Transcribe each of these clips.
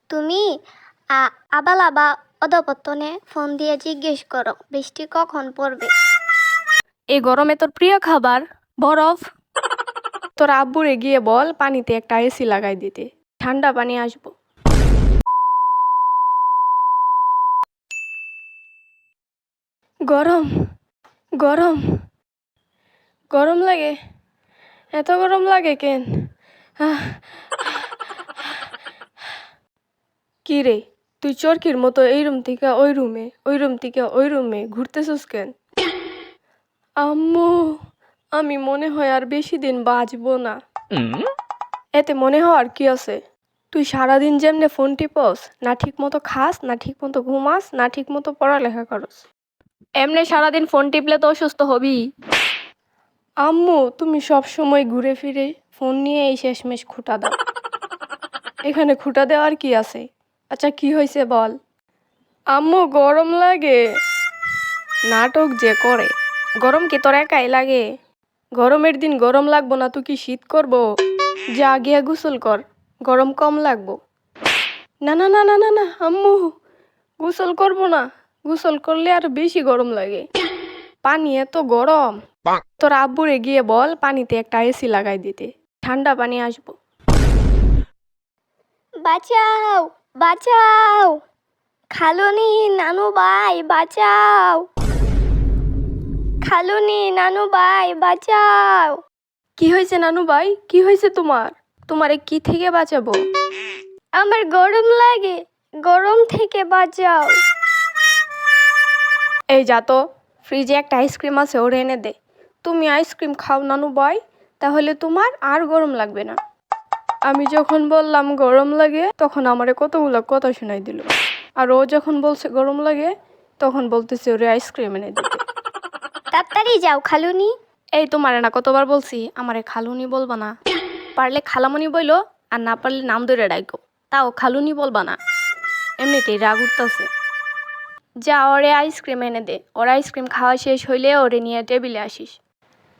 তুমি আবাল আবা অধপতনে ফোন দিয়ে জিজ্ঞেস করো বৃষ্টি কখন পড়বে। এই গরমে তোর প্রিয় খাবার বরফ। তোর আব্বুরে গিয়ে বল পানিতে একটা এসি লাগাই দিতে, ঠান্ডা পানি আসবো। গরম গরম গরম লাগে, এত গরম লাগে কেন? আহ, কি রে, তুই চরকির মতো এই রুম থেকে ওই রুমে, ওই রুম থেকে ওই রুমে ঘুরতেছিস কেন? আম্মু, আমি মনে হয় আর বেশি দিন বাঁচবো না। এতে মনে হওয়ার কি আছে? তুই সারাদিন যেমনে ফোন টিপস, না ঠিক মতো খাস, না ঠিক মতো ঘুমাস, না ঠিক মতো পড়ালেখা করস। এমনি সারাদিন ফোন টিপলে তো অসুস্থ হবি। আম্মু, তুমি সব সময় ঘুরে ফিরে ফোন নিয়ে এই শেষমেশ খুঁটা দাও। এখানে খুঁটা দেওয়ার কি আছে? আচ্ছা কি হয়েছে বল। আম্মু, গরম লাগে। নাটক যে করে। গরম কি তোর একাই লাগে? গরমের দিন গরম লাগবো না তুই কি শীত করবো? যা গিয়া গোসল কর, গরম কম লাগবো। না না না না না না আম্মু, গোসল করবো না। গোসল করলে আর বেশি গরম লাগে। পানি এত গরম। তোর আব্বুরে গিয়ে বল পানিতে একটা এসি লাগাই দিতে, ঠান্ডা পানি আসবো। বাঁচাও বাঁচাও, খালুনি নানু ভাই বাঁচাও, খালুনি নানু ভাই বাঁচাও। কি হয়েছে নানু ভাই, কি হয়েছে তোমার? তোমারে কি থেকে বাঁচাবো? আমার গরম লাগে, গরম থেকে বাঁচাও। এই যা তো, ফ্রিজে একটা আইসক্রিম আছে, ওরে এনে দে। তুমি আইসক্রিম খাও নানু ভাই, তাহলে তোমার আর গরম লাগবে না। আমি যখন বললাম গরম লাগে তখন আমারে কতগুলো কথা শোনাই দিল, আর ও যখন বলছে গরম লাগে তখন বলতেছে ওরে আইসক্রিম এনে দিতে। তাড়াতাড়ি যাও খালুনি। এই তোমারে না কতবার বলছি আমারে খালুনি বলবা না, পারলে খালামণি বইলো, আর না পারলে নাম ধরে ডাইকো, তাও খালুনি বলবা না। এমনিতেই রাগ উঠতেছে। যা ওরে আইসক্রিম এনে দে, ওর আইসক্রিম খাওয়া শেষ হইলে ওরে নিয়ে টেবিলে আসিস।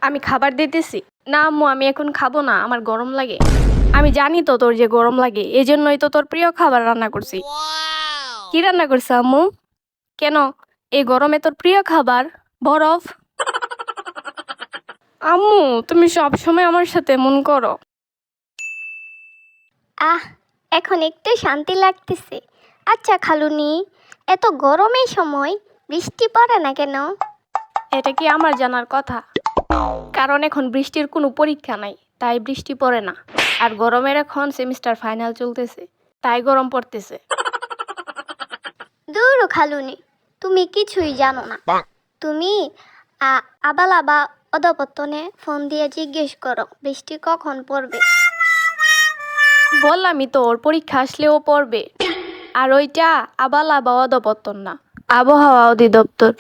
আমি খাবার দিতেছি। না আম্মু, আমি এখন খাবো না, আমার গরম লাগে। আমি জানি তো তোর যে গরম লাগে, এই জন্যই তো তোর প্রিয় খাবার রান্না করছি। কি রান্না করছে আম্মু? কেন, এই গরমে তোর প্রিয় খাবার বরফ? আম্মু, তুমি সব সময় আমার সাথে এমন করো। এখন একটু শান্তি লাগতেছে। আচ্ছা খালুনি, এত গরমের সময় বৃষ্টি পড়ে না কেন? এটা কি আমার জানার কথা? কারণ এখন বৃষ্টির কোনো পরীক্ষা নাই, তাই বৃষ্টি পড়ে না। আর গরমের এখন সেমিস্টার ফাইনাল চলতেছে, তাই গরম পড়তেছে। দূর খালুনি, তুমি কিছুই জানো না। তুমি আবাল আবা অধপতনে ফোন দিয়ে জিজ্ঞেস করো বৃষ্টি কখন পড়বে। বললামই তো, ওর পরীক্ষা আসলেও পড়বে। আর ওইটা আবাল আবহাওয়া অধপতন না, আবহাওয়া অধিদপ্তর।